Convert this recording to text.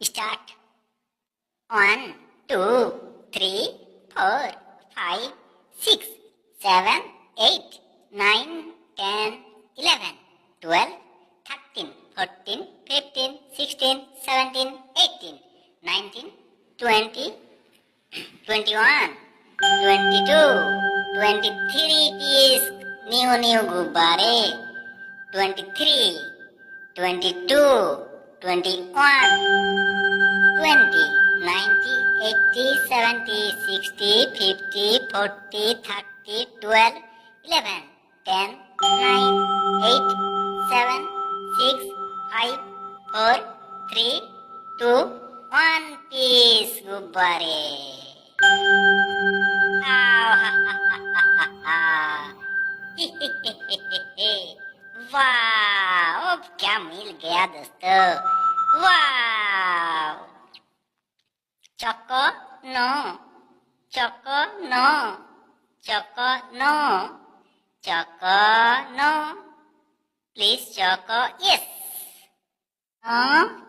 Start. 1, 2, 3, 4, 5, 6, 7, 8, 9, 10, 11, 12, 13, 14, 15, 16, 17, 18, 19, 20, 21, 22, 23 piece new गुब्बारे 23, 22, 21, 20, 90, 80, 70, 60, 50, 40, 30, 12, 11, 10, 9, 8, 7, 6, 5, 4, 3, 2, 1 piece गुब्बारे. वाह, अब क्या मिल गया दोस्तों. वाह. Choco no, choco no, choco no, choco no. Please choco yes. No.